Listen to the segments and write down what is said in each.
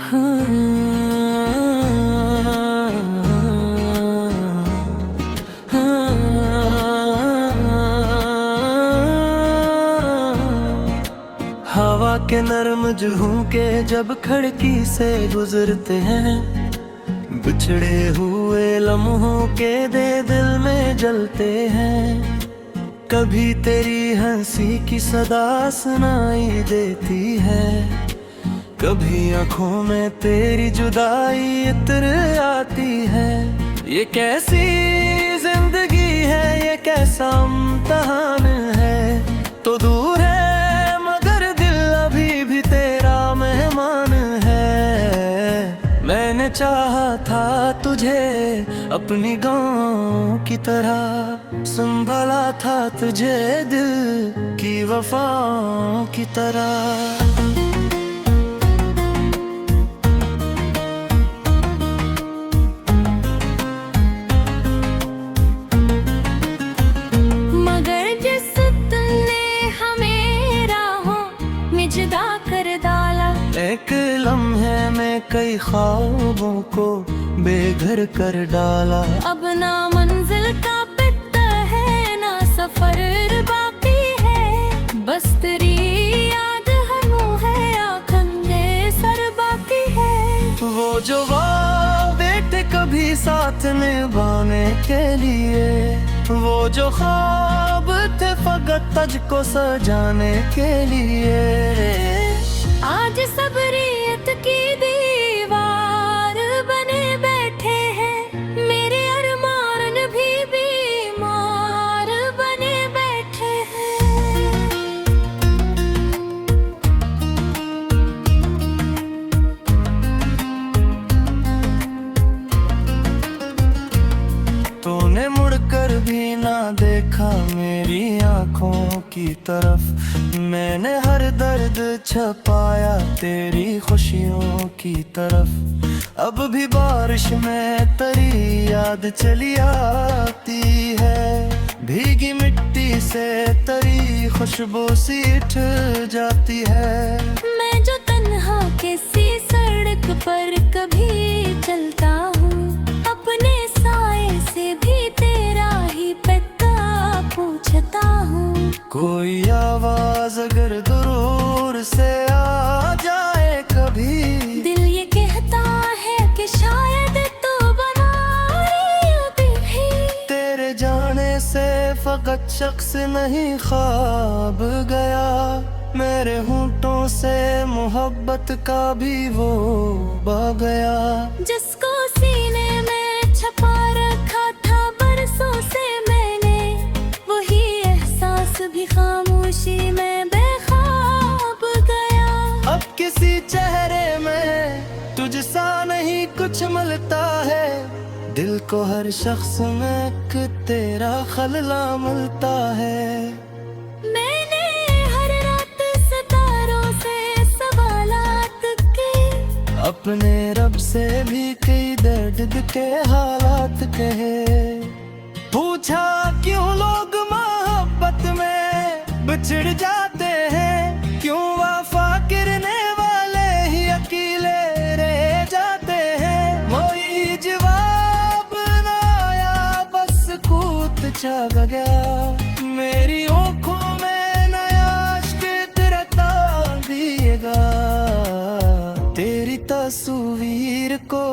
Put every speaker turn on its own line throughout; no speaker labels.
हवा के नरम झोंके जब खिड़की से गुजरते हैं, बिछड़े हुए लम्हों के दे दिल में जलते हैं। कभी तेरी हंसी की सदा सुनाई देती है, कभी आँखों में तेरी जुदाई इतर आती है। ये कैसी जिंदगी है, ये कैसा इम्तिहान है। तो दूर है मगर दिल अभी भी तेरा मेहमान है। मैंने चाहा था तुझे अपनी गाँव की तरह, संभाला था तुझे दिल की वफाओं की तरह। एक लम्हे में कई ख्वाबों को बेघर कर डाला।
अब ना मंजिल का पता है, ना सफर बाकी है। बस तेरी याद हम है, आँखें सर बाकी है।
वो जो वादे थे कभी साथ निभाने के लिए, वो जो ख्वाब थे फकत तुझको सजाने के लिए।
आज सबरियत की दीवार बने बैठे हैं, मेरे अरमान भी बीमार बने बैठे हैं।
तूने मुड़कर भी ना देखा मेरी आँखों की तरफ, मैंने हर दर्द छपाया तेरी खुशियों की तरफ। अब भी बारिश में तेरी याद चली आती है, भीगी मिट्टी से तेरी खुशबू सी उठ जाती है।
मैं जो तन्हा किसी सड़क पर कभी चलता हूँ, अपने साए से भी तेरा ही पता पूछता हूँ।
कोई आवाज अगर दूर से आ जाए कभी,
दिल ये कहता है कि शायद तू बीमारी अभी भी।
तेरे जाने से फकत शख्स नहीं ख्वाब गया, मेरे होंठों से मोहब्बत का भी वो बह गया।
जिसको सीने में छपा रखा था बरसों से मैंने, वही एहसास भी खामोशी में बेख्वाब गया।
अब किसी चेहरे में तुझसा नहीं कुछ मिलता है, दिल को हर शख्स में एक तेरा खलला मिलता है।
मैंने हर रात सितारों से सवालात के,
अपने रब से भी कई दर्द के हालात कहे। पूछा क्यों लोग मोहब्बत में बिछड़ जाते हैं, क्यों वफा करने वाले ही अकेले रह जाते हैं। वही जवाब ना आया, बस कूद छा गया मेरी आँखों में नया इश्क तेरा ताल दिएगा। तेरी तस्वीर को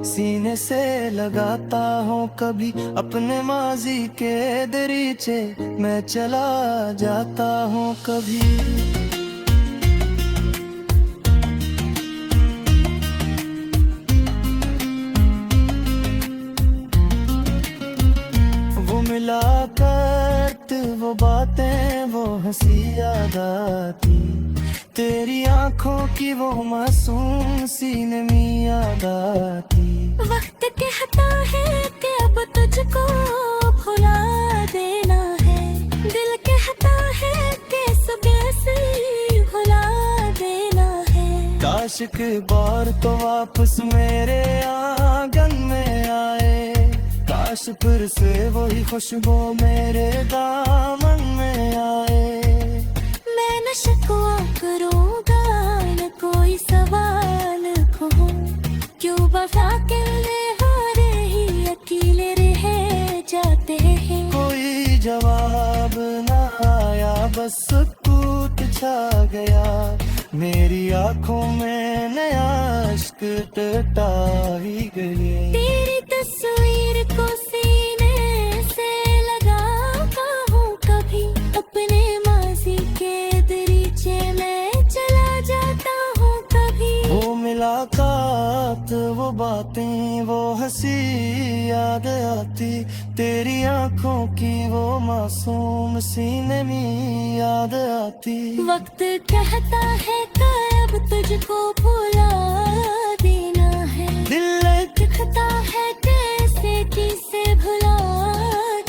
सीने से लगाता हूँ, कभी अपने माजी के दरीचे मैं चला जाता हूँ कभी। वो मुलाकात, वो बातें, वो हंसी याद आती, तेरी आँखों की वो मासूम सीने में याद आती।
वक्त कहता है कि अब तुझको भुला देना है, दिल कहता है कि सुबह से भुला देना है।
काश के बार तो वापस मेरे आंगन में आए, काश फिर से वही खुशबू मेरे दामन में आए।
मैं न शिकवा करूँगा, न कोई सवाल
जवाब न आया, बस सुकूत छा गया। मेरी आंखों में नया अश्क टटा ही गए।
तेरी तस्वीर को सीने से लगाता हूँ कभी, अपने माजी के दरीचे में चला जाता हूँ कभी।
वो मुलाकात, वो बातें, वो हंसी याद आती, तेरी आंखों की वो मासूम सीने में याद आती।
वक्त कहता है कब तुझको भुला देना है,
दिल
दिखता है कैसे किसे भुला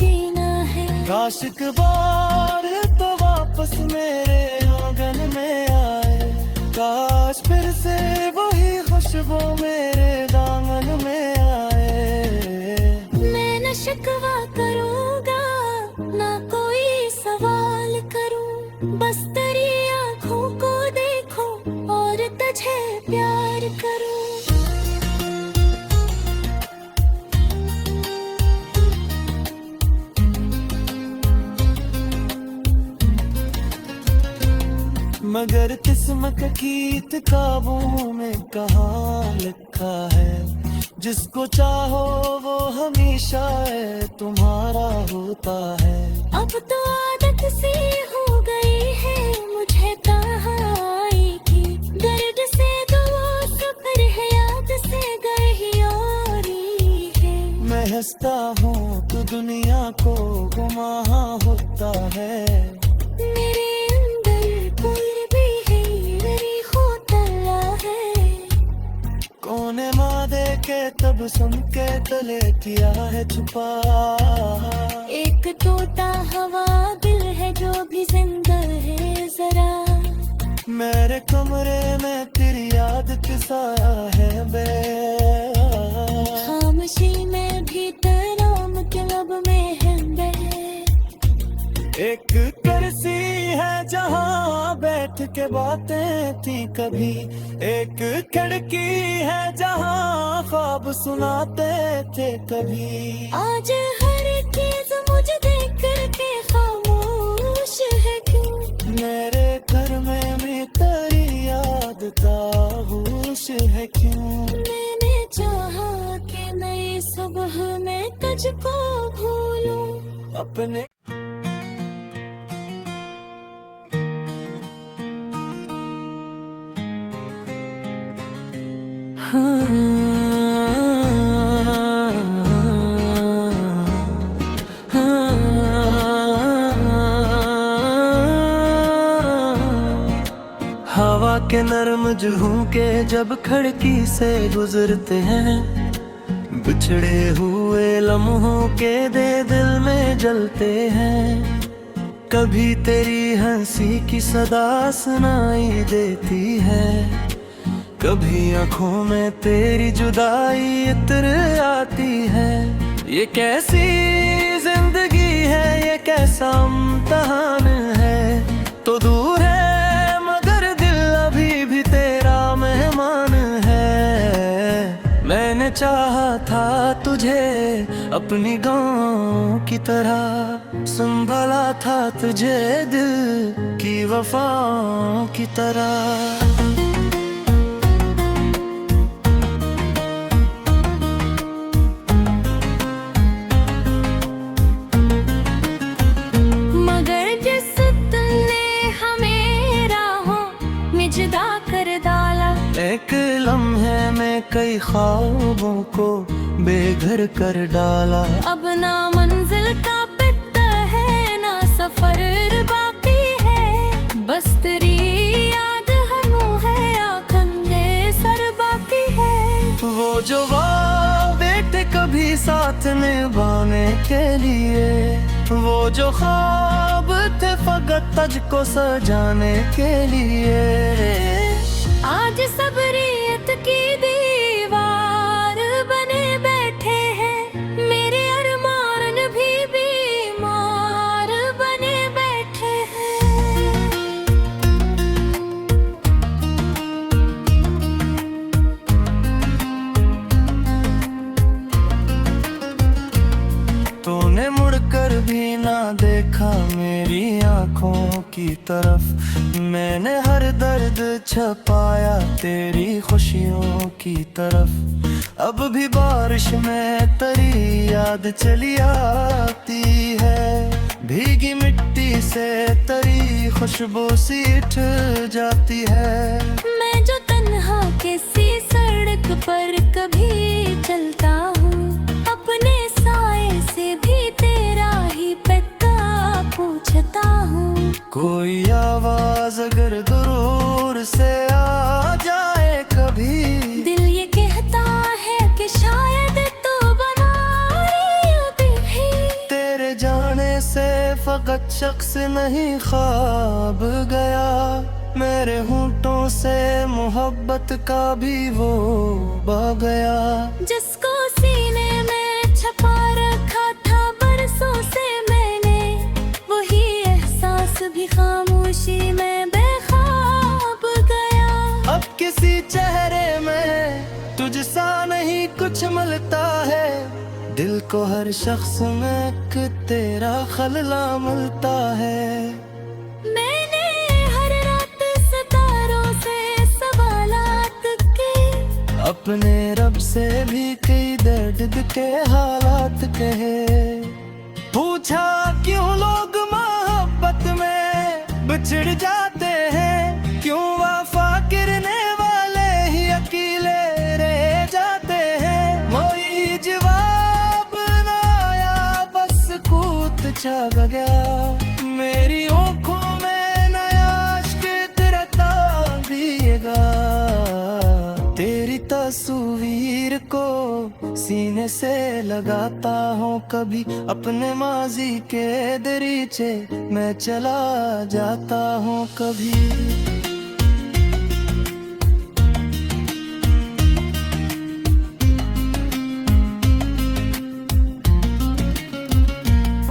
देना है।
काश एक बार तो वापस मेरे आंगन में आए, काश फिर से वही खुशबू मेरे दामन में आए।
मैं न शिकवा करूँगा ना कोई सवाल करूँ, बस तेरी आँखों को देखूं और तुझे प्यार करूँ।
मगर किस्मत की किताबों में कहाँ लिखा है, जिसको चाहो वो हमेशा है तुम्हारा होता है।
अब तो आदत सी हो गई है मुझे तन्हाई की, दर्द से तो सफर है याद से गए ही और ही है।
मैं हंसता हूँ तो दुनिया को गुमा होता है,
मेरे अंदर कोई भी है मेरी होतला है।
कोने मादे के तब सुन के तले किया है छुपा।
एक तोता हवा दिल है जो भी जिंदा है जरा,
मेरे कमरे में तेरी याद किसाया है बे।
खामोशी में भी तराम के लब में है बे।
एक कुर्सी है जहाँ बैठ के बातें थी कभी, एक खिड़की है जहाँ ख्वाब सुनाते थे कभी।
आज हर चीज मुझे देख करके खामोश है क्यों,
मेरे घर में भी तेरी याद का होश है क्यों।
मैंने चाहा कि नई सुबह में तुझको भूलूं
अपने हवा के नर्म झोंके जब खिड़की से गुजरते हैं, बिछड़े हुए लम्हों के दे दिल में जलते हैं। कभी तेरी हंसी की सदा सुनाई देती है, कभी आंखों में तेरी जुदाई इतर आती है। ये कैसी जिंदगी है, ये कैसा इम्तिहान है, तो दूर है मगर दिल अभी भी तेरा मेहमान है। मैंने चाहा था तुझे अपनी गाँव की तरह, संभाला था तुझे दिल की वफाओं की तरह। एक लम्हे में कई ख्वाबों को बेघर कर डाला।
अब ना मंजिल का पता है ना सफर बाकी है, बस तेरी याद हम है आंखें सर बाकी है।
वो जो वादे थे कभी साथ निभाने के लिए, वो जो ख्वाब थे फकत तुझको सजाने के लिए,
आज सबरियत की दीवार बने बैठे हैं। मेरे अरमान भी बीमार बने बैठे हैं।
तूने मुड़कर भी ना देखा मेरी आंखों की तरफ, मैंने हर दर्द छपाया तेरी खुशियों की तरफ। अब भी बारिश में तेरी याद चली आती है, भीगी मिट्टी से तेरी खुशबू सी उठ जाती है।
मैं जो तन्हा किसी सड़क पर कभी चलता हूँ, अपने साए से भी तेरा ही पता पूछता हूँ।
कोई आवाज अगर दूर से आ जाए कभी,
दिल ये कहता है कि शायद तू बीमारी अभी भी।
तेरे जाने से फकत शख्स नहीं ख्वाब गया, मेरे होंठों से मोहब्बत का भी वो बह गया।
जिसको सीने में छपा रखा था बरसों से मैंने, वही एहसास भी खामोशी में बेख्वाब गया।
अब किसी चेहरे में तुझसा नहीं कुछ मिलता है, दिल को हर शख्स में एक तेरा खलला मिलता है।
मैंने हर रात सितारों से सवालात किए,
अपने रब से भी कई दर्द के हालात कहे। पूछा क्यों लोग मोहब्बत में बिछड़ जाते हैं, क्यों वफा गिरने वाले ही अकेले रह जाते हैं। वही जवाब ना आया, बस कूद छा गया मेरी आँखों में नया इश्क तेरा तांगिएगा। तेरी तस्वीर को सीने से लगाता हूँ, कभी अपने माजी के दरीचे मैं चला जाता हूँ कभी।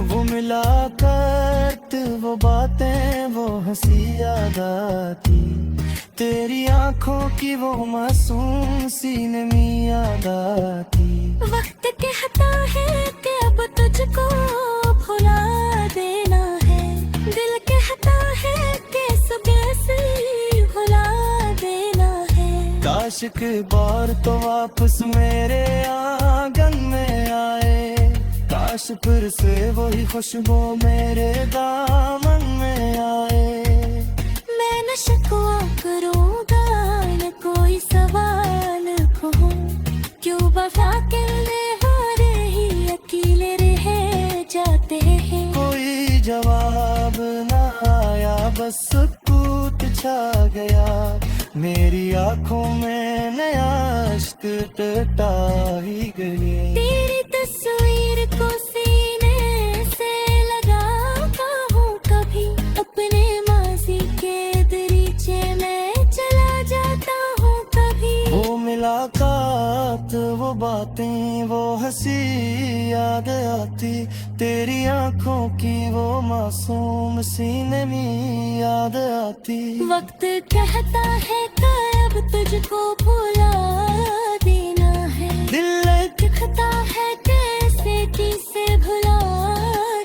वो मुलाकात, वो बातें, वो हंसी याद आती, तेरी आंखों की वो मासूम सीने में याद आती।
वक्त कहता है कि अब तुझको भुला देना है, दिल कहता है कि सुबह से भुला देना है।
काश के बार तो वापस मेरे आंगन में आए, काश फिर से वही खुशबू मेरे दामन में आए।
मैं न शिकवा करूँगा न कोई सवाल कहूँ, क्यों वफा करने वाले ही अकेले रह जाते हैं।
कोई जवाब ना आया, बस सुकूत छा गया, मेरी आंखों में नया इश्क टूटा ही गया।
तेरी तस्वीर को सीने से लगाता हूँ कभी, अपने माजी के दरीचे में चला जाता हूँ कभी।
वो मुलाकात, वो बातें, वो हंसी याद आती, तेरी आंखों की वो मासूम सीने में याद आती।
वक्त कहता है कि अब तुझको भुला देना है,
दिल
दिखता है कैसे किसे भुला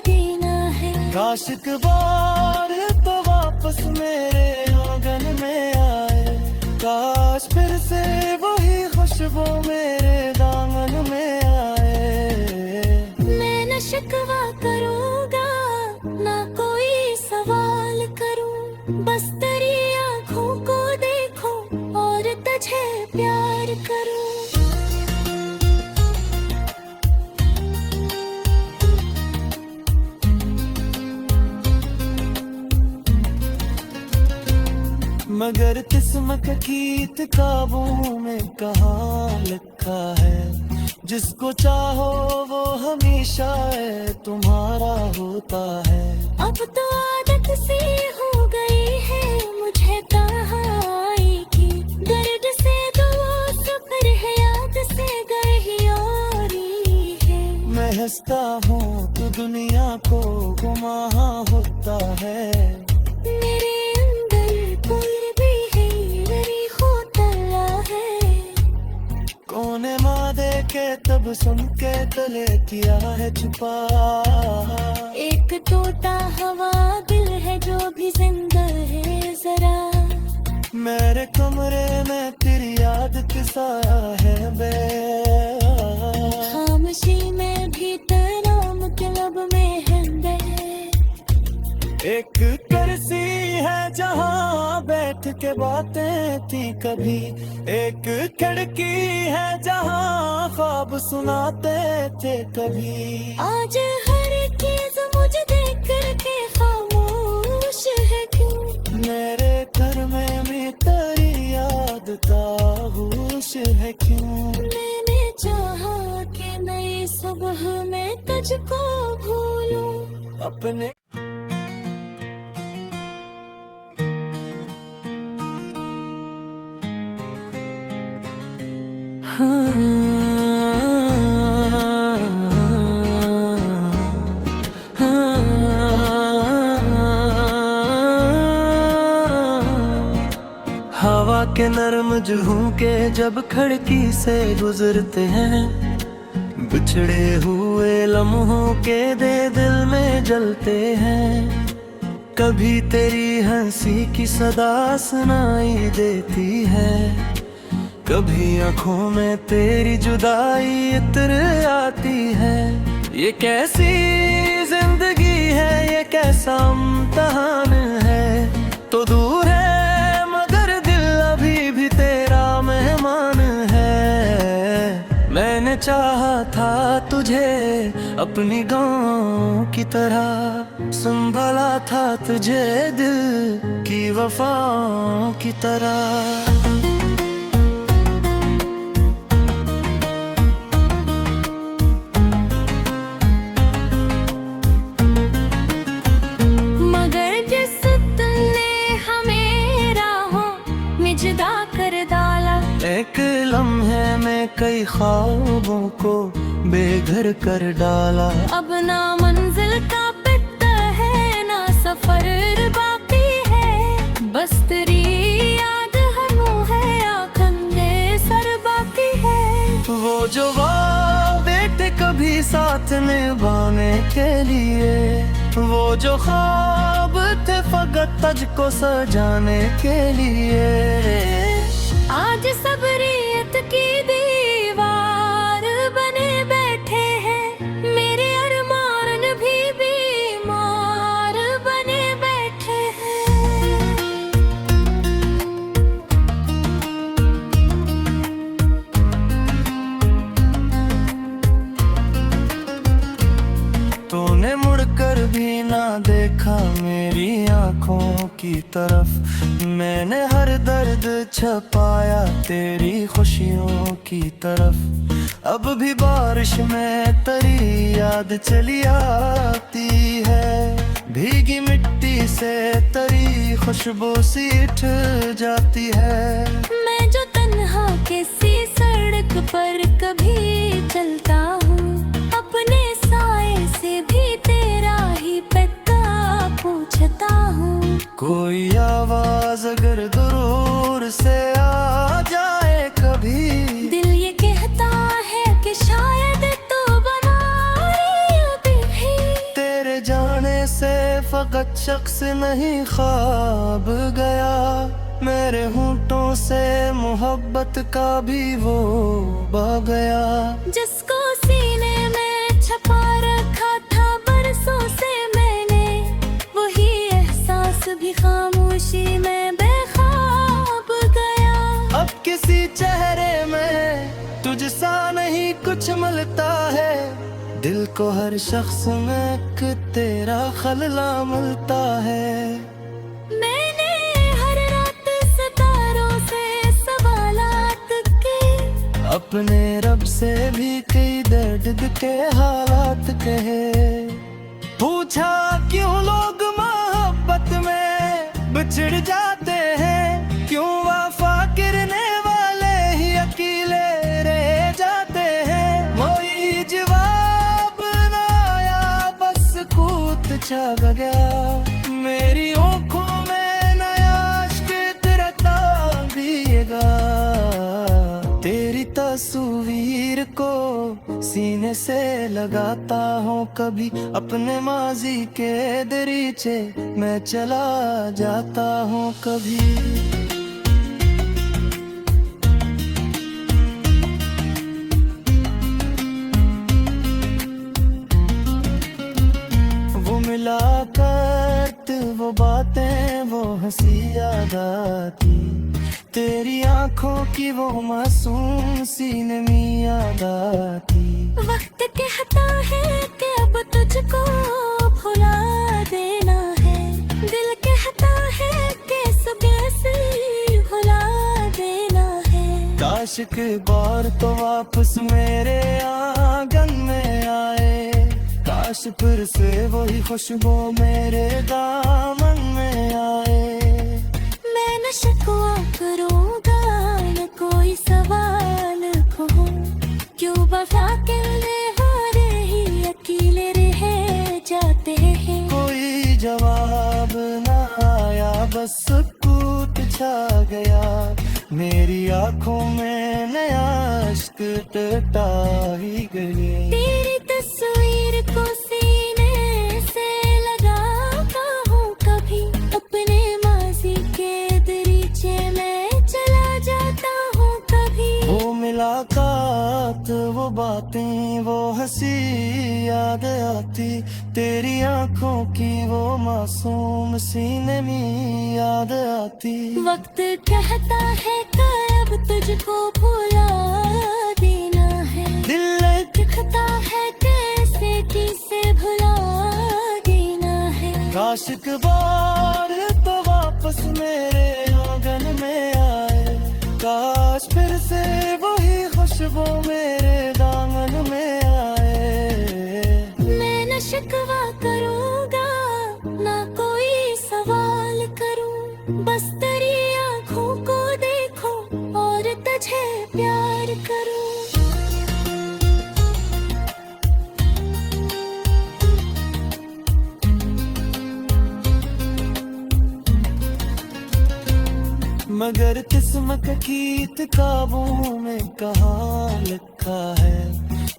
देना है।
काश एक बार तो वापस मेरे आंगन में आए, काश फिर से वही खुशबू मेरे दामन में आए।
मैं न शिकवा करूँगा ना कोई सवाल करूँ, बस तेरी आँखों को देखूं और तुझे प्यार करूँ।
मगर किस्मत गीत काबू में कहाँ लिखा है, जिसको चाहो वो हमेशा है तुम्हारा होता है।
अब तो आदत सी हो गई है मुझे तन्हाई की, दर्द से तो सफर है याद से गए ही और ही है।
मैं हंसता हूँ तो दुनिया को गुमा होता है,
मेरे अंदर कोई भी है मेरी खोतला है।
कोने मादे के तब सुन के तले किया है छुपा,
एक टूटा हवा दिल है जो भी जिंदा है जरा।
मेरे कमरे में तेरी याद साया है बे।
खामोशी में भी तराम के लब में है बे।
एक कुर्सी है जहाँ बैठ के बातें थी कभी, एक खिड़की है जहाँ ख्वाब सुनाते थे कभी।
आज हर चीज मुझे देख करके खामोश है क्यों।
मेरे घर में भी तेरी याद तागोश है क्यों।
मैंने चाहा कि नई सुबह में तुझको भूलूं
अपने हवा के नरम झोंके जब खिड़की से गुजरते हैं, बिछड़े हुए लम्हों के दे दिल में जलते हैं। कभी तेरी हंसी की सदा सुनाई देती है, कभी आँखों में तेरी जुदाई इतर आती है। ये कैसी जिंदगी है, ये कैसा इम्तिहान है। तो दूर है मगर दिल अभी भी तेरा मेहमान है। मैंने चाहा था तुझे अपनी गाँव की तरह, संभाला था तुझे दिल की वफाओं की तरह। एक लम्हे में कई ख्वाबों को बेघर कर डाला।
अब ना मंजिल का पता है ना सफर बाकी है, बस तेरी याद हम है आंखें सर बाकी है।
वो जो वादे थे कभी साथ निभाने के लिए, वो जो ख्वाब थे फकत तुझको सजाने के लिए।
आज सबरियत की दीवार बने बैठे हैं, मेरे अरमान भी बीमार बने बैठे हैं।
तूने मुड़कर भी ना देखा मेरी आंखों की तरफ, मैंने हर दर्द छपाया तेरी खुशियों की तरफ। अब भी बारिश में तेरी याद चली आती है, भीगी मिट्टी से तेरी खुशबू सी उठ जाती है।
मैं जो तन्हा किसी सड़क पर कभी चलता हूँ, अपने साए से भी तेरा ही पता पूछता हूँ।
कोई आवाज अगर दूर से आ जाए कभी,
दिल ये कहता है कि शायद तू बना रही अभी भी।
तेरे जाने से फकत शख्स नहीं ख्वाब गया, मेरे होंठों से मोहब्बत का भी वो बह गया।
जिसको सीने में छपा रखा था बरसों से मैंने, वही एहसास भी खामोशी में बेख्वाब गया।
अब किसी चेहरे में तुझसा नहीं कुछ मिलता है, दिल को हर शख्स में एक तेरा खलला मिलता है।
मैंने हर रात सितारों से सवालात के,
अपने रब से भी कई दर्द के हालात कहे। पूछा क्यों लोग मोहब्बत में बिछड़ जाते हैं, क्यों वफा गिरने वाले ही अकेले रह जाते हैं। कोई जवाब ना आया, बस कूद छा गया मेरी आँखों में नया इश्क तेरा ताबिएगा। तेरी तस्वीर तस्वीर को सीने से लगाता हूँ, कभी अपने माजी के दरीचे मैं चला जाता हूँ कभी। वो मुलाकात, वो बातें, वो हंसी याद आती, तेरी आंखों की वो मासूम सीने में याद आती।
वक्त कहता है कि अब तुझको भुला देना है, दिल कहता है कि सुबह से भुला देना है।
काश के बार तो वापस मेरे आंगन में आए, काश फिर से वही खुशबू मेरे दामन में आए।
मैं न शिकवा करूँगा न कोई सवाल कहूँ, क्यों वफा के हारे ही अकेले रह जाते हैं।
कोई जवाब न आया, बस सुकूत छा गया, मेरी आंखों में नया अश्क टटा ही गए।
तेरी तस्वीर को सीने से लगाता हूँ, कभी अपने माजी के दरीचे में चला जाता हूँ कभी।
वो मुलाकात, वो बातें, वो हंसी याद आती, तेरी आंखों की वो मासूम सीने में याद आती।
वक्त कहता है कि अब तुझको भुला देना है,
दिल
दिखता है कैसे किसे भुला देना है।
काश एक बार तो वापस मेरे आंगन में आए, काश फिर से वही खुशबू मेरे दामन में आए।
मैं न शिकवा करूँगा ना कोई सवाल करूँ, बस तेरी आँखों को देखो और तुझे प्यार करूँ।
मगर किस्मत गीत काबू में कहाँ लिखा है,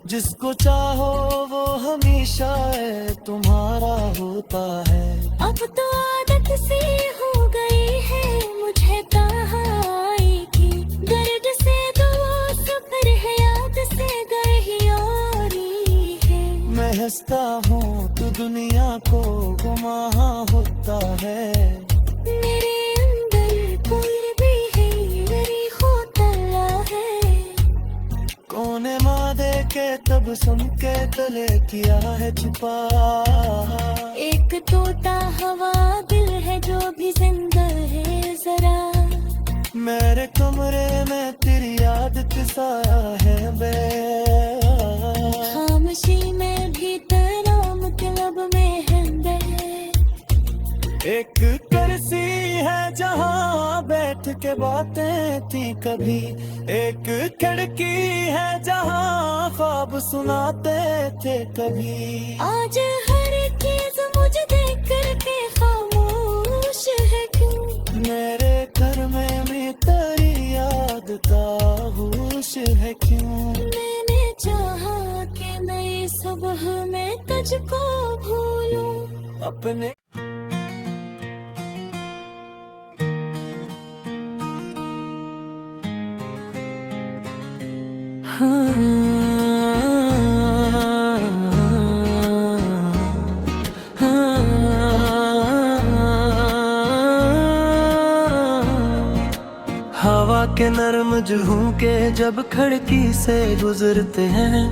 जिसको चाहो वो हमेशा है तुम्हारा होता है।
अब तो आदत सी हो गई है मुझे तन्हाई की, दर्द से दुआ सफर है, याद से गए ही और ही है।
मैं हंसता हूँ तो दुनिया को गुमा होता है,
मेरे अंदर कोई भी है मेरी होता है।
कोने मादे के तब सुन के तले किया है छुपा,
एक तोता हवा दिल है जो भी जिंदा है जरा।
मेरे कमरे में तेरी आदत साया है बे,
खामोशी में भी तेरा मतलब में है बे।
एक कुर्सी है जहाँ बैठ के बातें थी कभी, एक खिड़की है जहाँ ख्वाब सुनाते थे कभी।
आज हर चीज मुझे देख करके खामोश है क्यों,
मेरे घर में भी तेरी याद का होश है क्यों।
मैंने चाहा कि नई सुबह में तुझको भूलूं
अपने हवा के नर्म झोंके जब खिड़की से गुजरते हैं,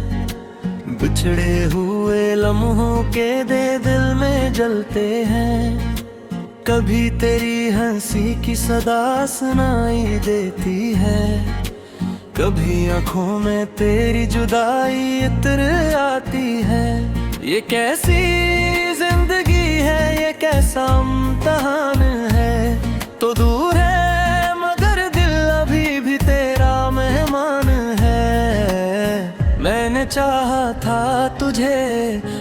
बिछड़े हुए लम्हों के दे दिल में जलते हैं। कभी तेरी हंसी की सदा सुनाई देती है, कभी आंखों में तेरी जुदाई इतर आती है। ये कैसी जिंदगी है, ये कैसा इम्तिहान है, तो दूर है मगर दिल अभी भी तेरा मेहमान है। मैंने चाहा था तुझे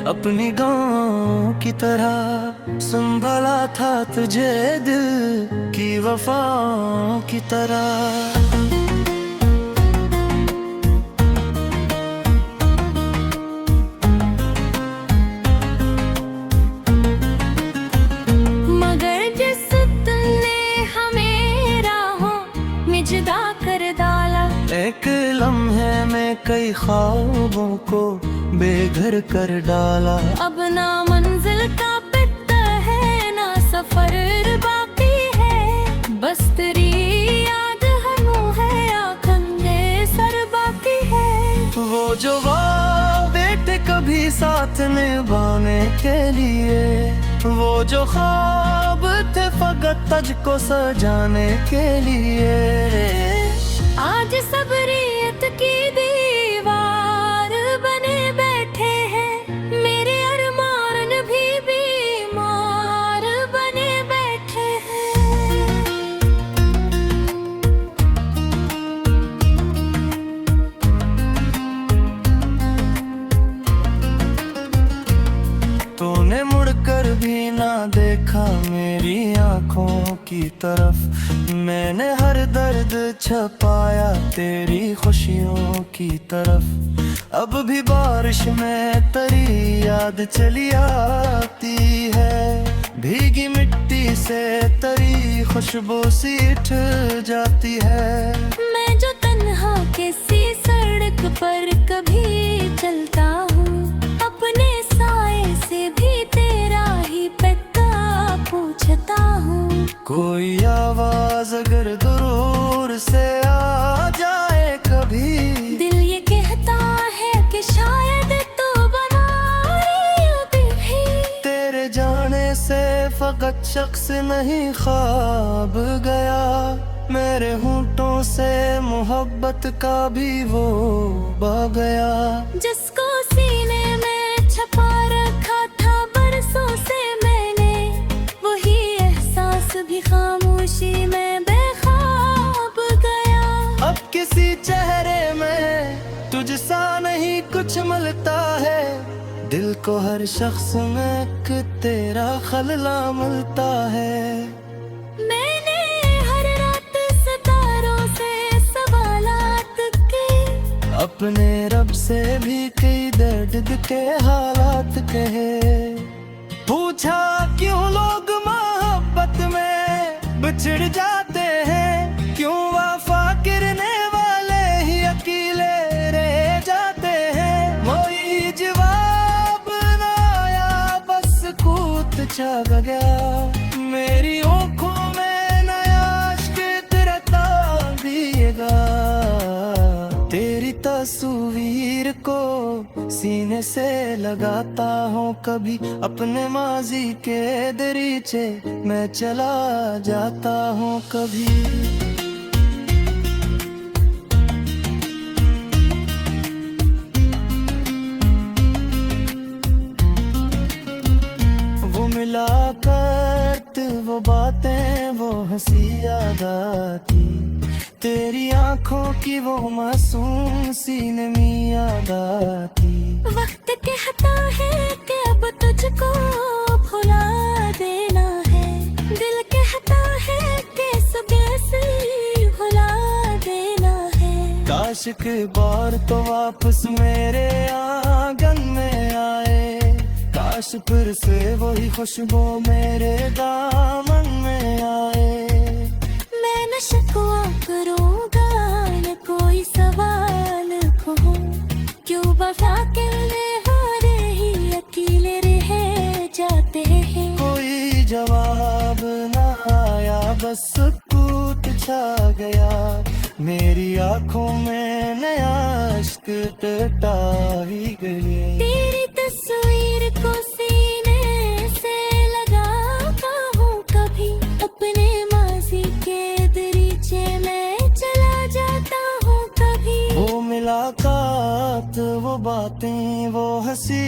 अपनी गाँव की तरह, संभाला था तुझे दिल की वफाओं की तरह। कई ख्वाबों को बेघर कर डाला।
अब ना मंजिल का पता है ना सफर बाकी है, बस तेरी याद हम है आंखें सर बाकी है।
वो जो वादे थे कभी साथ निभाने के लिए, वो जो ख्वाब थे फकत तुझको सजाने के लिए,
आज सबरियत की दीवार बने बैठे हैं। मेरे अरमान भी बीमार बने बैठे हैं।
तूने मुड़कर भी ना देखा मेरी आंखों की तरफ। मैंने हर दर्द छपाया तेरी खुशियों की तरफ। अब भी बारिश में तेरी याद चली आती है, भीगी मिट्टी से तेरी खुशबू सी उठ जाती है।
मैं जो तन्हा किसी सड़क पर कभी चलता हूँ, अपने साए से भी तेरा ही पता पूछता हूँ।
कोई आवाज अगर दूर से आ जाए कभी,
दिल ये कहता है कि शायद तू बना रही अभी भी।
तेरे जाने से फकत शख्स नहीं ख्वाब गया, मेरे होंठों से मोहब्बत का भी वो बह गया।
जिसको सीने में छपा रखा था बरसों से मैंने, वही एहसास भी खामोशी में बेख्वाब गया।
अब किसी चेहरे में तुझसा नहीं कुछ मिलता है, दिल को हर शख्स में एक तेरा खलला मिलता है।
मैंने हर रात सितारों से सवालात के,
अपने रब से भी कई दर्द के हालात कहे। पूछा क्यों लोग मोहब्बत में बिछड़ जाते हैं, क्यों वफा गिरने वाले ही अकेले रह जाते हैं। वही जवाब ना आया, बस कूद छा गया मेरी आँखों में नया इश्क तेरा ताल दिएगा। तेरी तस्वीर को सीने से लगाता हूँ, कभी अपने माजी के दरीचे मैं चला जाता हूँ कभी। वो मुलाकात, वो बातें, वो हंसी याद आती, तेरी आंखों की वो मासूम सीने में याद आती।
वक्त कहता है कि अब तुझको भुला देना है, दिल कहता है कि सुबह से भुला देना है।
काश के बार तो वापस मेरे आंगन में आए, काश फिर से वही खुशबू मेरे दामन में आए।
मैं न शिकवा करूँगा न कोई सवाल कहूँ, क्यों वफा के हारे ही अकेले रह जाते हैं।
कोई जवाब ना आया, बस सुकूत छा गया। मेरी आंखों में नया इश्क टूटा ही गया।
तेरी तस्वीर को सीने से लगाता हूँ कभी, अपने माजी के दरीचे में चला जाता हूँ कभी।
वो मुलाकात, वो बातें, वो हंसी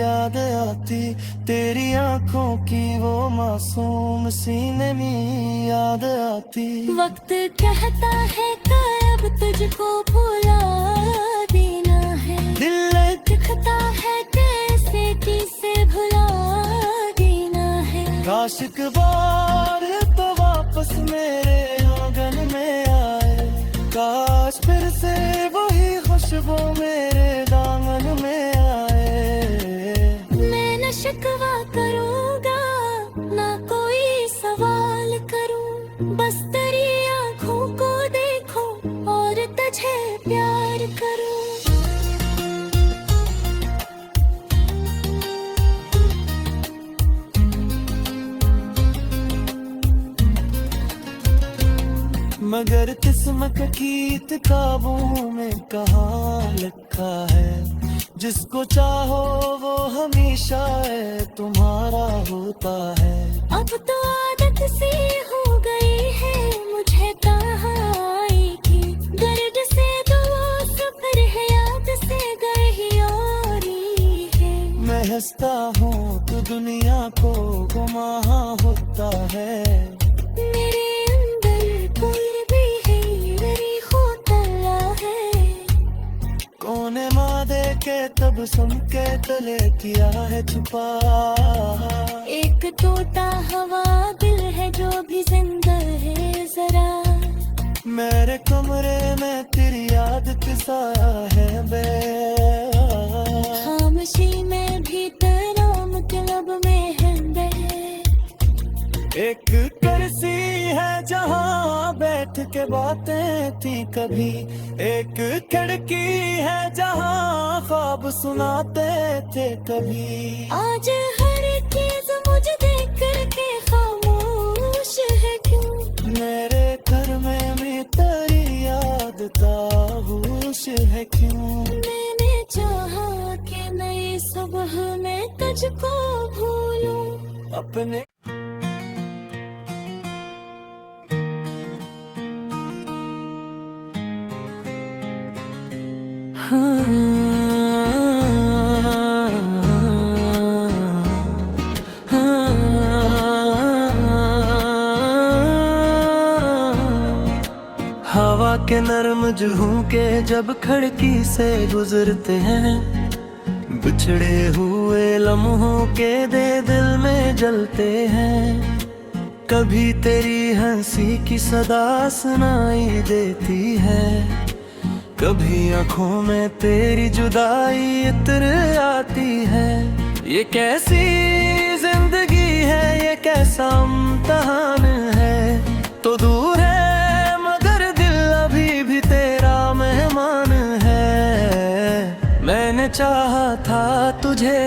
याद आती, तेरी आंखों की वो मासूम सीने में याद आती।
वक्त कहता है कि अब तुझको भुला देना है,
दिल
दिखता है कैसे किसे भुला देना है।
काश एक बार तो वापस मेरे आंगन में आए, काश फिर से वही खुशबू मेरे दामन में आए।
मैं न शिकवा करूँगा ना कोई सवाल करूँ, बस तेरी आँखों को देखूं और तुझे प्यार करूँ।
मगर किस्मत की किताबों में कहाँ लिखा है, जिसको चाहो वो हमेशा है तुम्हारा होता है।
अब तो आदत सी हो गई है मुझे तन्हाई की, दर्द से दोस्त फिर है याद से गए ही और ही है।
मैं हंसता हूँ तो दुनिया को गुमा होता है,
मेरे अंदर कोई भी है मेरी होता है।
कोने मादे के तब सुन के तले किया है छुपा,
एक तोता हवा दिल है जो भी जिंदा है जरा।
मेरे कमरे में तेरी याद किसा है बे,
खामोशी में भी तेरा मतलब में है बे।
एक कुर्सी है जहाँ बैठ के बातें थी कभी, एक खिड़की है जहाँ ख्वाब सुनाते थे कभी।
आज हर चीज मुझे देख करके खामोश है क्यों,
मेरे घर में भी तेरी याद ताबूश है क्यों।
मैंने चाहा कि नई सुबह में तुझको भूलूं
अपने हवा के नर्म झोंके जब खिड़की से गुजरते हैं, बिछड़े हुए लम्हों के दे दिल में जलते हैं। कभी तेरी हंसी की सदा सुनाई देती है, कभी आँखों में तेरी जुदाई इतर आती है। ये कैसी जिंदगी है, ये कैसा इम्तिहान है, तो दूर है मगर दिल अभी भी तेरा मेहमान है। मैंने चाहा था तुझे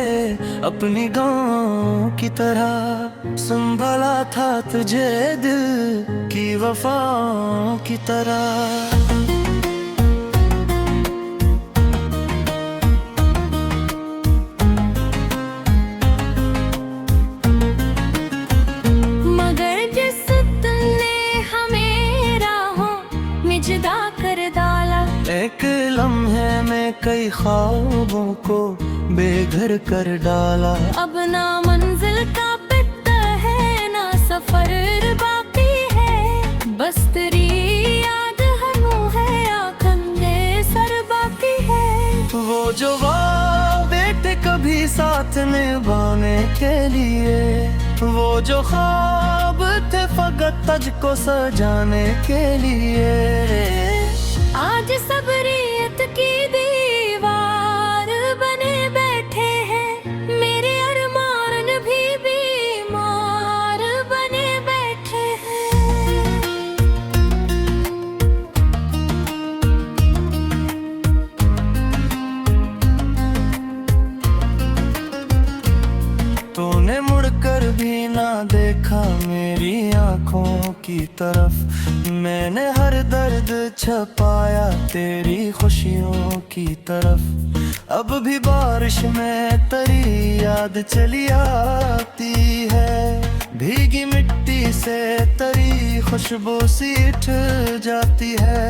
अपनी गाँव की तरह, संभाला था तुझे दिल की वफाओं की तरह। एक लम्हे में कई ख्वाबों को बेघर कर डाला,
अब ना मंजिल का पता है ना सफर बाकी है, बस तेरी याद हम है आंखें सर बाकी है।
वो जो वादे थे कभी साथ निभाने के लिए, वो जो ख्वाब थे फकत तुझको सजाने के लिए,
आज सबरियत की दीवार बने बैठे हैं, मेरे अरमान भी बीमार बने बैठे हैं।
तूने मुड़कर भी ना देखा मेरी आंखों की तरफ, मैंने हर दर्द छपाया तेरी खुशियों की तरफ। अब भी बारिश में तेरी याद चली आती है, भीगी मिट्टी से तेरी खुशबू सीठ जाती है।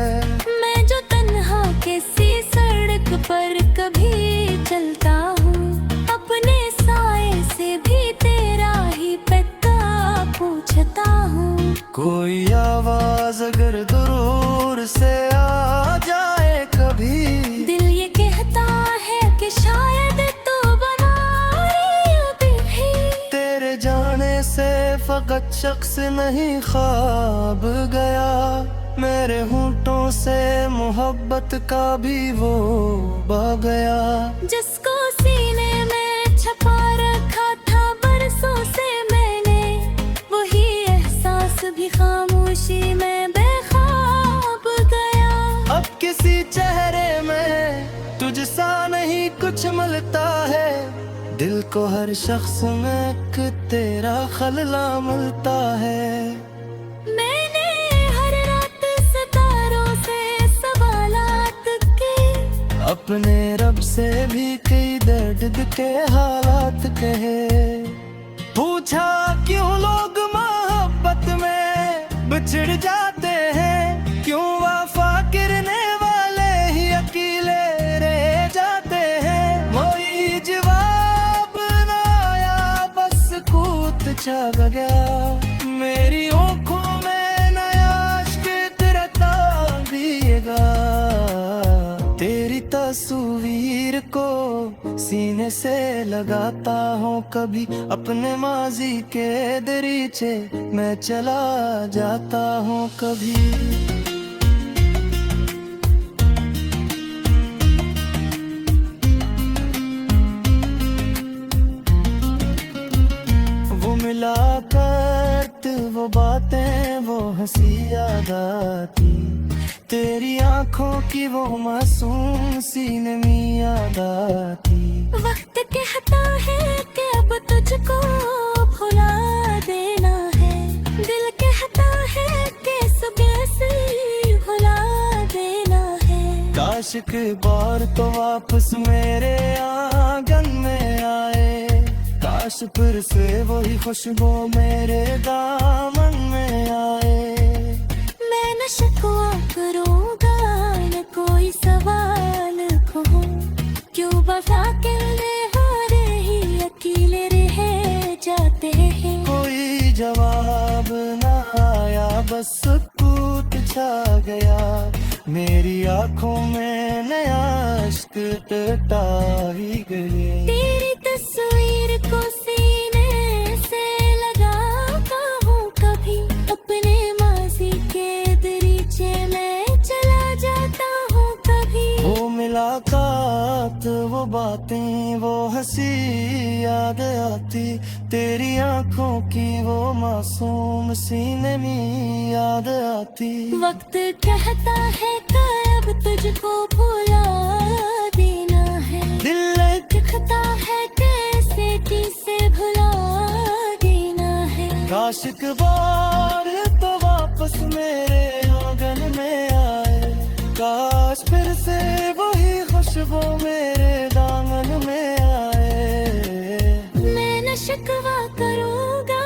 मैं जो तन्हा किसी सड़क पर कभी चलता हूँ, अपने साए से भी तेरा ही पता पूछता हूँ।
कोई आवाज अगर दूर से आ जाए कभी,
दिल ये कहता है कि शायद तू बीमारी अभी भी।
तेरे जाने से फकत शख्स नहीं ख्वाब गया, मेरे होंठों से मोहब्बत का भी वो बह गया।
जिसको सीने में छपा रखा था बरसों से मैंने, वही एहसास भी खामोशी में बेख्वाब गया।
अब किसी चेहरे में तुझसा नहीं कुछ मिलता है, दिल को हर शख्स में एक तेरा खलला मिलता है।
मैंने हर रात
अपने रब से भी कई दर्द के हालात कहे। पूछा क्यों लोग मोहब्बत में बिछड़ जाते हैं, क्यों वफा गिरने वाले ही अकेले रह जाते हैं। वही जवाब ना आया, बस कूद छा गया मेरी आँखों में नया इश्क तेरा ताबिएगा। तेरी तस्वीर को सीने से लगाता हूँ, कभी अपने माजी के दरीचे मैं चला जाता हूँ कभी। वो मुलाकात, वो बातें, वो हंसी याद आती, तेरी आंखों की वो मासूम सीने में याद आती।
वक्त कहता है कि अब तुझको भुला देना है, दिल कहता है कि सुबह से भुला देना है।
काश के बार तो वापस मेरे आंगन में आए, काश फिर से वही खुशबू मेरे दामन में आए।
मैं न शिकवा करूँगा न कोई सवाल कहूँ, क्यों वफा करने वाले ही अकेले रह जाते हैं।
कोई जवाब न आया, बस सुकूत छा गया मेरी आंखों में नया इश्क टूटा ही गया।
तेरी तस्वीर को सीने से लगाता हूँ कभी, अपने माजी के दरीचे में चला जाता हूँ कभी।
वो मुलाकात, वो बातें, वो हंसी याद आती, तेरी आंखों की वो मासूम सीने में याद आती।
वक्त कहता है कि अब तुझको भुला देना है,
दिल
दिखता है कैसे किसे भुला देना है।
काश एक बार तो वापस मेरे आंगन में आए, काश फिर से वही खुशबू मेरे दामन में आए।
मैं न शिकवा करूँगा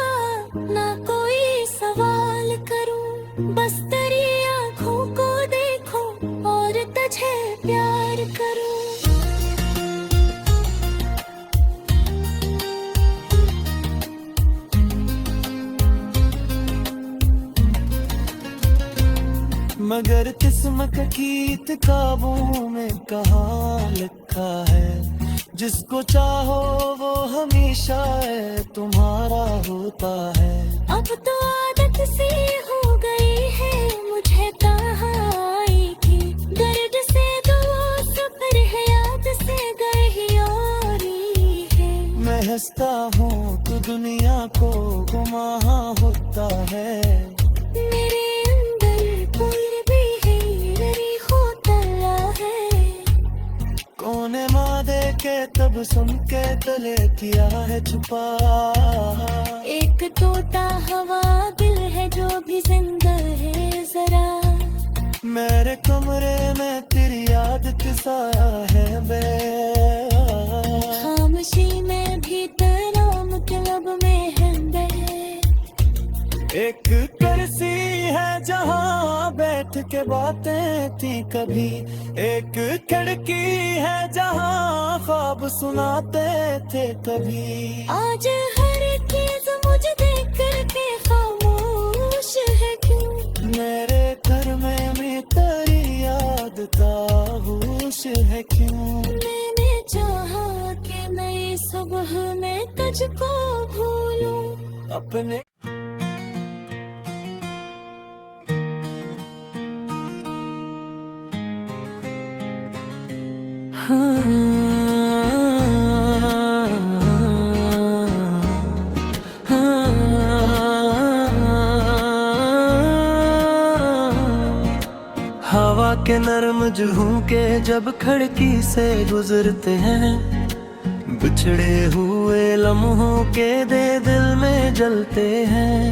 ना कोई सवाल करूँ, बस तेरी आँखों को देखूं और तुझे प्यार करूँ।
मगर किस्मत गीत काबू में कहाँ लिखा है, जिसको चाहो वो हमेशा है तुम्हारा होता है।
अब तो आदत सी हो गई है मुझे तन्हाई की, दर्द से दुआ सफर है याद से गए ही और ही है।
मैं हंसता हूँ तो दुनिया को गुमा होता है,
मेरे अंदर कोई भी है होता है।
कोने मादे के तब सुन के तले किया है छुपा,
एक तोता हवा दिल है जो भी जिंदा है जरा।
मेरे कमरे में तेरी याद किसाया है बे,
खामोशी में भी तेरा मतलब में है बे।
एक कुर्सी है जहाँ बैठ के बातें थी कभी, एक खिड़की है जहाँ ख्वाब सुनाते थे कभी।
आज हर चीज मुझे देख करके खामोश है क्यों,
मेरे घर में तेरी याद ताबूश है क्यों।
मैंने चाहा कि नई सुबह में तुझको भूलूं
अपने हवा के नर्म झोंके जब खिड़की से गुजरते हैं, बिछड़े हुए लम्हों के दे दिल में जलते हैं।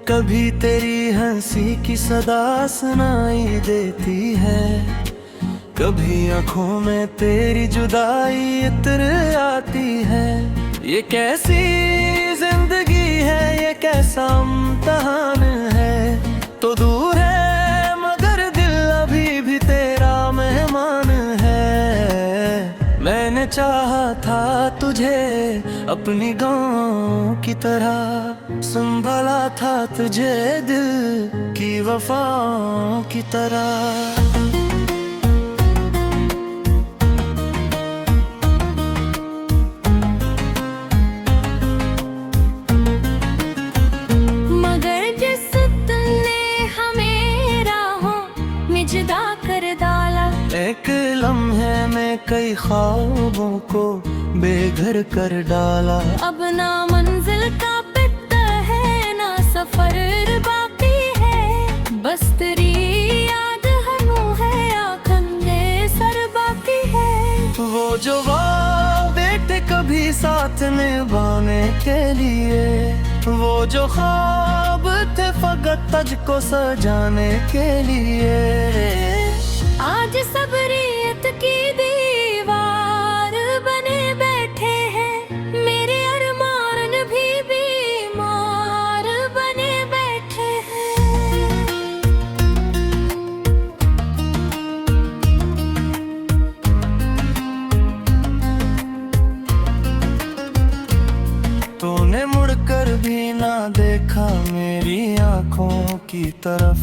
कभी तेरी हंसी की सदा सुनाई देती है, कभी आंखों में तेरी जुदाई इतर आती है। ये कैसी जिंदगी है, ये कैसा इम्तिहान है। तो दूर है मगर दिल अभी भी तेरा मेहमान है। मैंने चाहा था तुझे अपनी गाँव की तरह, संभाला था तुझे दिल की वफाओं की तरह।
जुदा कर डाला,
एक लम्हे में कई ख्वाबों को बेघर कर डाला।
अब ना मंजिल का पता है ना सफर बाकी है, बस तेरी याद हनू है आँखन में सर बाकी है।
वो जो वादे थे कभी साथ निभाने के लिए, वो जो ख्वाब थे फकत तुझको सजाने के लिए,
आज सबरियत की दीवार बने बैठे हैं। मेरे अरमान भी बीमार बने बैठे हैं।
तूने मुड़कर भी ना देखा मेरी आंखों की तरफ।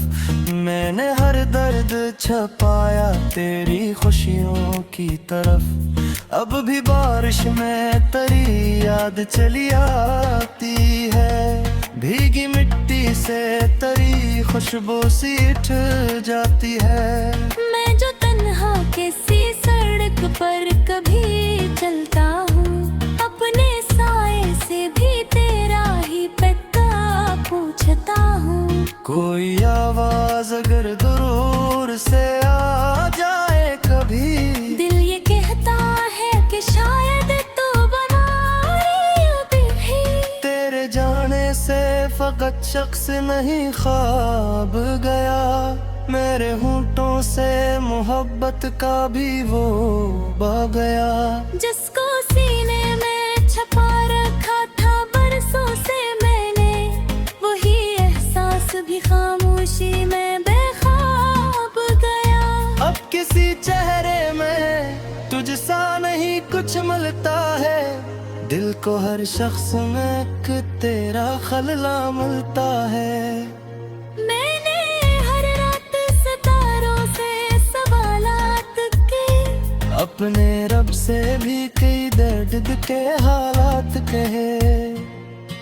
मैंने हर दर्द छपाया तेरी खुशियों की तरफ। अब भी बारिश में तेरी याद चली आती है, भीगी मिट्टी से तेरी खुशबू सी उठ जाती है।
मैं जो तन्हा किसी सड़क पर कभी चलता हूँ, अपने साए से भी तेरा ही पता पूछता हूँ।
कोई आवाज अगर दूर से आ जाए कभी,
दिल ये कहता है कि शायद तू बीमारी अभी भी।
तेरे जाने से फकत शख्स नहीं ख्वाब गया, मेरे होंठों से मोहब्बत का भी वो बह गया।
जिसको सीने में छपा रखा था बरसों से मैंने, वही एहसास भी खामोशी में बेख्वाब गया।
अब किसी चेहरे में तुझसा नहीं कुछ मिलता है, दिल को हर शख्स में एक तेरा खलला मिलता है।
मैंने हर रात सितारों से सवालात के,
अपने रब से भी कई दर्द के हालात कहे।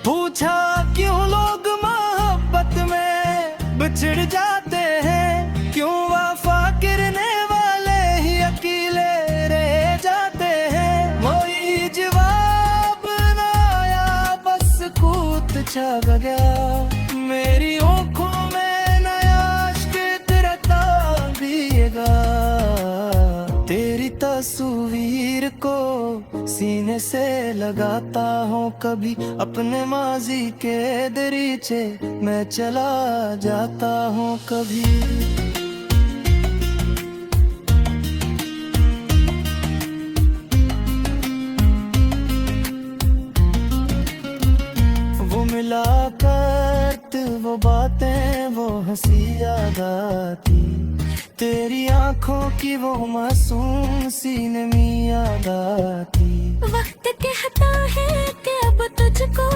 पूछा क्यों लोग मोहब्बत में बिछड़ जाते हैं, क्यों वफा गिरने वाले ही अकेले रह जाते हैं। वही जवाब ना आया, बस कूद छा गया मेरी आँखों में नया इश्क तेरा ताबिएगा। तेरी तस्वीर को सीने से लगाता हूँ, कभी अपने माजी के दरीचे मैं चला जाता हूँ कभी। वो मिला करते वो बातें, वो हंसी याद आती, तेरी आंखों की वो मासूम सीने में याद आती।
वक्त कहता है कि अब तुझको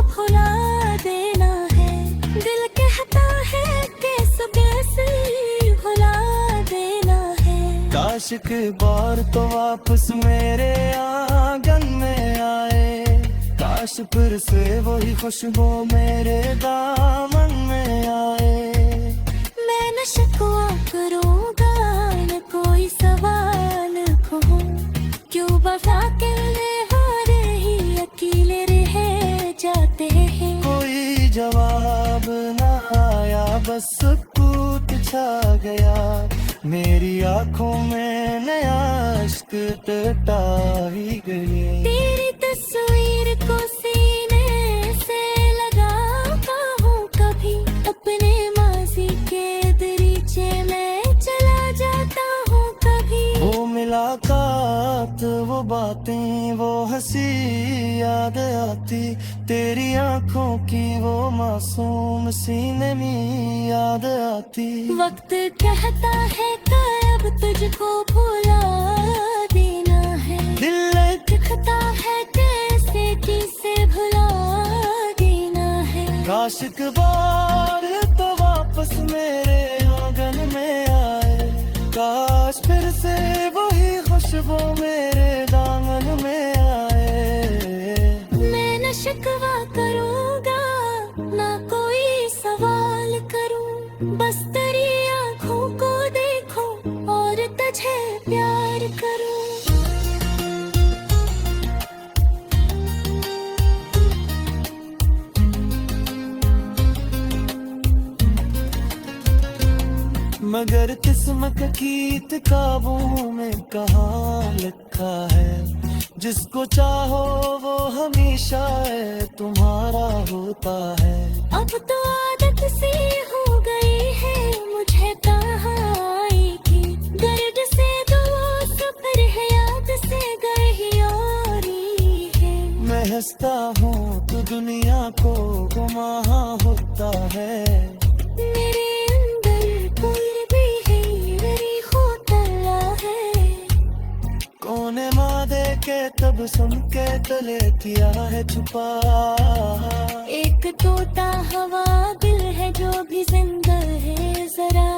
भुला देना है, दिल कहता है कि सुबह से भुला देना है।
काश के बार तो वापस मेरे आंगन में आए, काश फिर से वही खुशबू मेरे दामन में आए।
मैं न शिकवा करूँगा न कोई सवाल कहूँ, क्यों वफा के हारे ही अकेले रह जाते हैं।
कोई जवाब न आया, बस सुकूत छा गया, मेरी आंखों में नया इश्क टूटा ही गया।
तेरी तस्वीर को सीने से लगाता हूँ कभी, अपने माजी के दरीचे में चला जाता हूँ कभी।
हंसी याद आती, तेरी आंखों की वो मासूम सीने में याद आती।
वक्त कहता है कब तुझको भुला देना है,
दिल
दिखता है कैसे किसे भुला देना है।
काश एक बार तो वापस मेरे आंगन में आए, काश फिर से वही खुशबू मेरे दामन में आए।
मैं न शिकवा करूँगा ना कोई सवाल करूँ, बस तेरी आँखों को देखूं और तुझे प्यार करूँ।
मगर किस्मत गीत काबू में कहाँ लिखा है, जिसको चाहो वो हमेशा है तुम्हारा होता है।
अब तो आदत सी हो गई है मुझे तन्हाई की, दर्द से दोस्त पर है याद से गई और है।
मैं हंसता हूँ तो दुनिया को गुमा होता है,
मेरे अंदर कोई भी है मेरी होतला है।
कोने मादे के तब सुन के तले किया है छुपा,
एक तोता हवा दिल है जो भी जिंदा है जरा।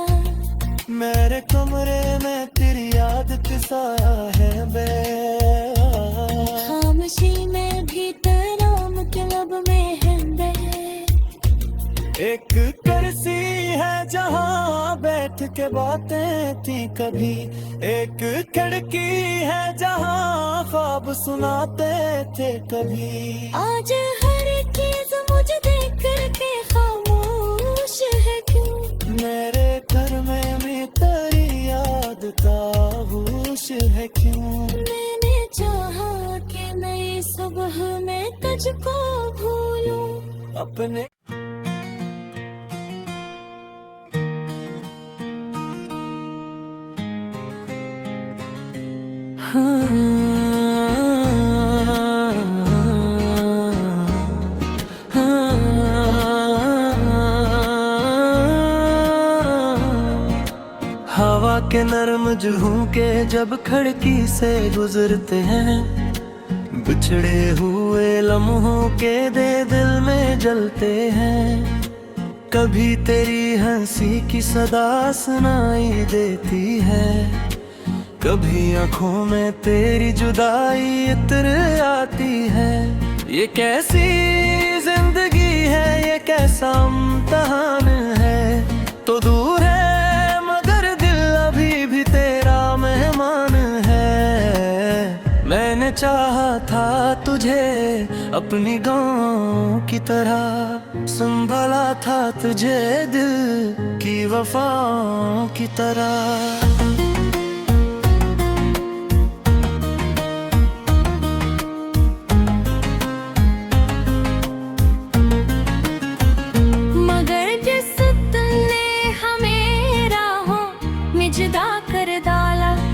मेरे कमरे में तेरी याद किसाया है बे,
खामोशी में भी तेरा मतलब में है बे।
एक कुर्सी है जहाँ बैठ के बातें थी कभी, एक खिड़की है जहाँ ख्वाब सुनाते थे कभी।
आज हर चीज मुझे देख करके खामोश है क्यों,
मेरे घर में तेरी याद का होश है क्यों।
मैंने चाहा कि नई सुबह में तुझको भूलूं
अपने हवा के नरम झोंके जब खिड़की से गुजरते हैं, बिछड़े हुए लम्हों के दे दिल में जलते हैं। कभी तेरी हंसी की सदा सुनाई देती है, कभी आंखों में तेरी जुदाई इतर आती है। ये कैसी जिंदगी है, ये कैसा इम्तिहान है, तो दूर है मगर दिल अभी भी तेरा मेहमान है। मैंने चाहा था तुझे अपनी गाँव की तरह, संभाला था तुझे दिल की वफाओं की तरह।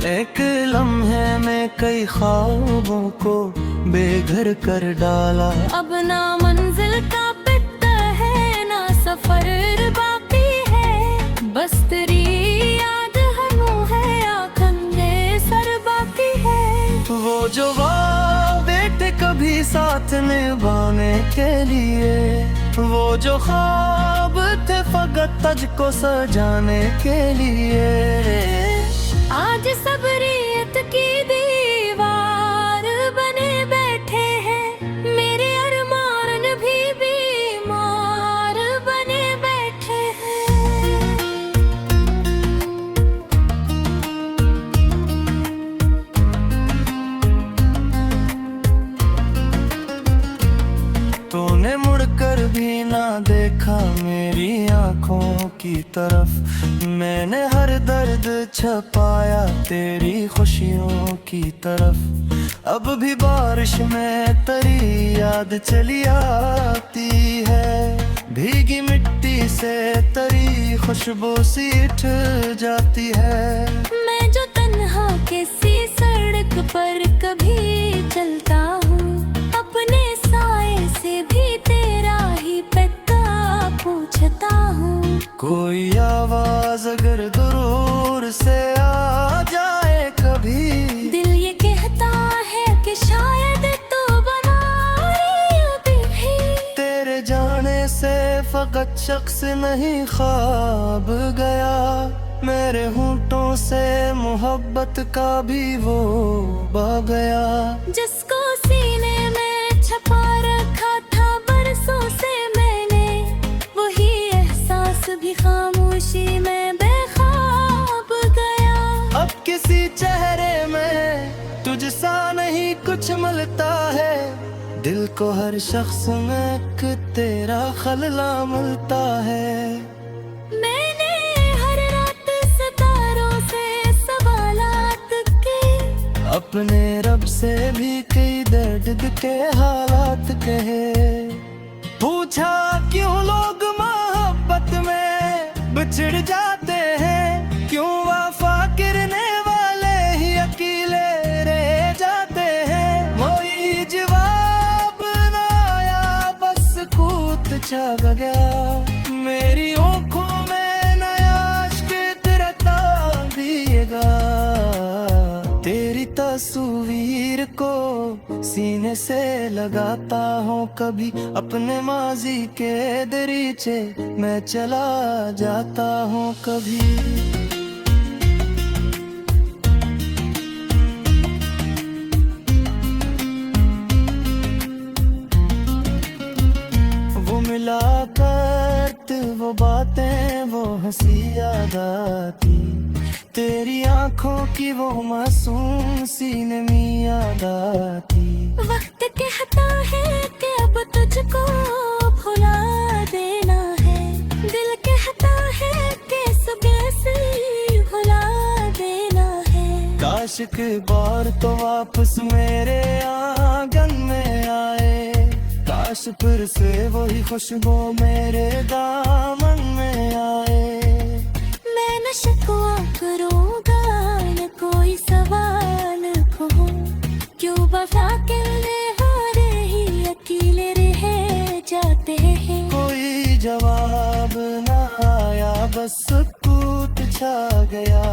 एक लम्हे में कई ख्वाबों को बेघर कर डाला।
अब ना मंजिल का पता है ना सफर बाकी है, बस तेरी याद हम है आंखें सर बाकी है।
वो जो वादे थे कभी साथ निभाने के लिए, वो जो ख्वाब थे फकत तुझको सजाने के लिए,
आज सबरियत की दीवार बने बैठे हैं। मेरे अरमान भी बीमार बने बैठे हैं।
तूने मुड़कर भी ना देखा मेरी आंखों की तरफ, मैंने हर दर्द छपाया तेरी खुशियों की तरफ। अब भी बारिश में तेरी याद चली आती है, भीगी मिट्टी से तेरी खुशबू सी उठ जाती है।
मैं जो तन्हा किसी सड़क पर कभी चलता हूँ,
कोई आवाज अगर दूर से आ जाए कभी,
दिल ये कहता है कि शायद तू बना रही अभी भी।
तेरे जाने से फकत शख्स नहीं ख्वाब गया, मेरे होंठों से मोहब्बत का भी वो बह गया।
जिसको सीने में छपा रखा था बरसों से मैंने, वही एहसास भी खामोशी में बेख्वाब गया।
अब किसी चेहरे में तुझसा नहीं कुछ मिलता है, दिल को हर शख्स में एक तेरा खलला मिलता है।
मैंने हर रात सितारों से सवालात के,
अपने रब से भी कई दर्द के हालात कहे। पूछा क्यों लोग मोहब्बत में बिछड़ जाते हैं, क्यों वफा गिरने वाले ही अकेले रह जाते हैं। वही जवाब ना आया, बस कूत छा गया। मेरी आँखों में नया इश्क तेरा तांदिएगा, तेरी तस्वीर को सीने से लगाता हूँ कभी, अपने माजी के दरीचे मैं चला जाता हूँ कभी। वो मुलाकात, वो बातें, वो हंसी याद आती, तेरी आंखों की वो मासूम सीने में याद आती।
वक्त कहता है कि अब तुझको भुला देना है, दिल कहता है कि सुबह से भुला देना है।
काश के बार तो वापस मेरे आंगन में आए, काश फिर से वही खुशबू मेरे दामन में आए।
मैं न शिकवा करूँगा न कोई सवाल कहूँ, क्यों वफा के हारे ही अकेले रह जाते हैं।
कोई जवाब ना आया, बस सुकूत छा गया।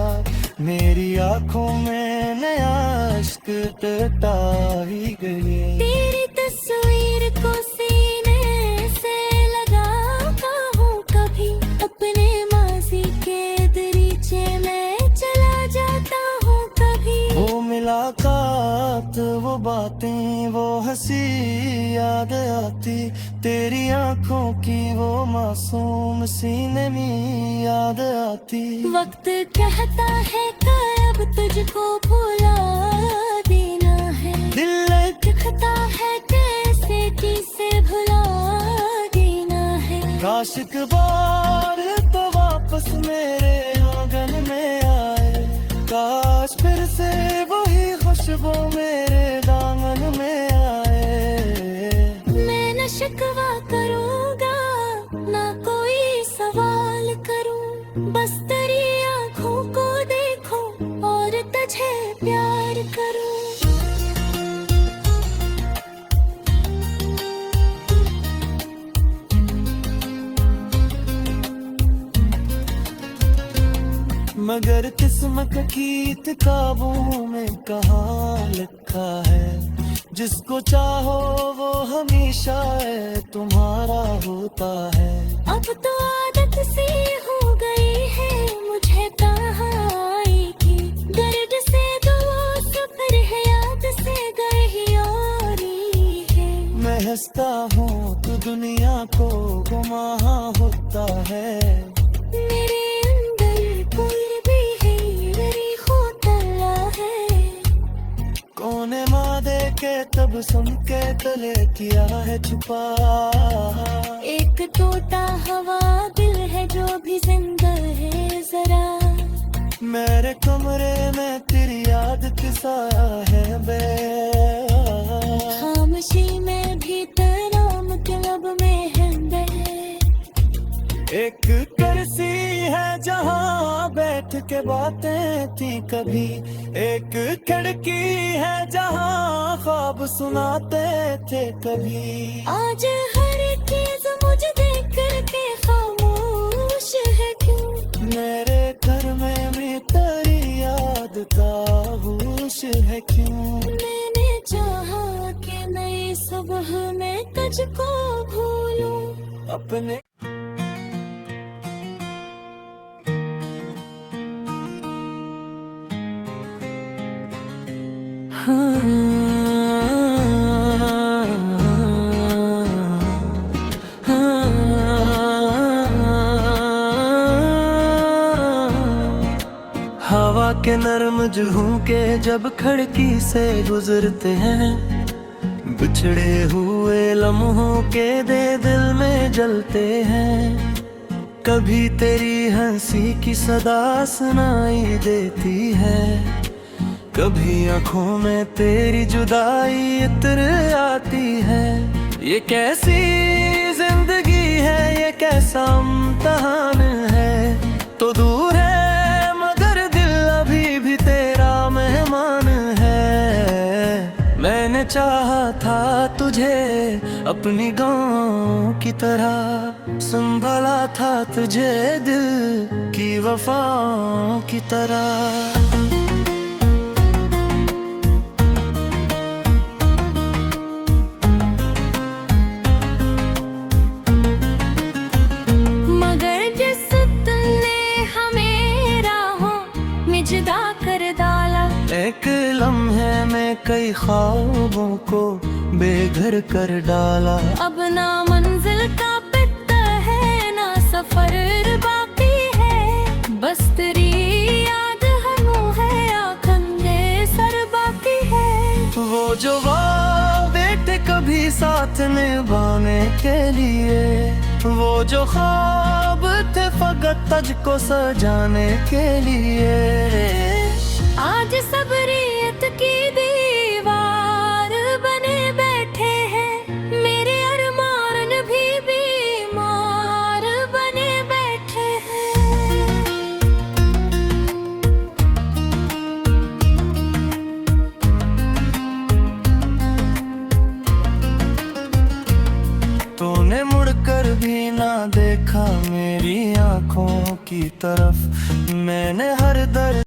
मेरी आंखों में नया इश्क टूटा ही गया।
तेरी तस्वीर को सीने से लगाता हूँ कभी, अपने माजी के दरीचे में चला जाता हूँ कभी।
वो मुलाकात, वो बातें, वो हंसी याद आती, तेरी आंखों की वो मासूम सीने में याद आती।
वक्त कहता है कि अब तुझको भुला देना है,
दिल
कहता है कैसे किसे भुला देना है।
काश एक बार तो वापस मेरे आंगन में आए, काश फिर से वही खुशबू मेरे दामन में आए।
मैं न शिकवा करूँगा ना कोई सवाल करूँ, बस तेरी आँखों को देखूं और तुझे प्यार करूँ।
मगर किस्मत गीत काबू में कहाँ लिखा है, जिसको चाहो वो हमेशा है तुम्हारा होता है।
अब तो आदत सी हो गई है मुझे तन्हाई की, दर्द से दोस्त फिर है याद से गए ही और ही है।
मैं हंसता हूँ तो दुनिया को गुमा होता है,
मेरे अंदर कोई भी है मेरी खोतला है।
कोने मादे के तब सुन के तले किया है छुपा,
एक टूटा हवा दिल है जो भी जिंदा है जरा।
मेरे कमरे में तेरी याद किसा है बे,
खामोशी में भी तेरा मतलब में है बे।
एक कुर्सी है जहाँ बैठ के बातें थी कभी, एक खिड़की है जहाँ ख्वाब सुनाते थे कभी।
आज हर चीज मुझे देख के खामोश है।
के नर्म जुहू के जब खिड़की से गुजरते हैं, बिछड़े हुए लम्हों के दे दिल में जलते हैं। कभी तेरी हंसी की सदा सुनाई देती है, कभी आंखों में तेरी जुदाई इतर आती है। ये कैसी जिंदगी है, ये कैसा इम्तिहान है। तो दूर है मगर दिल अभी भी तेरा मेहमान है। मैंने चाहा था तुझे अपनी गाँव की तरह, संभाला था तुझे दिल की वफाओं की तरह।
जुदा कर डाला,
एक लम्हे में कई ख्वाबों को बेघर कर डाला।
अब ना मंजिल का पता है, ना सफर बाकी है, बस तेरी याद हम है, आंखें सर बाकी है।
वो जो वादे थे कभी साथ निभाने के लिए, वो जो ख्वाब थे फकत तुझको सजाने के लिए,
आज सबरियत की दीवार बने बैठे हैं। मेरे अरमान भी बीमार बने बैठे हैं।
तूने मुड़कर भी ना देखा मेरी आंखों की तरफ। मैंने हर दर्द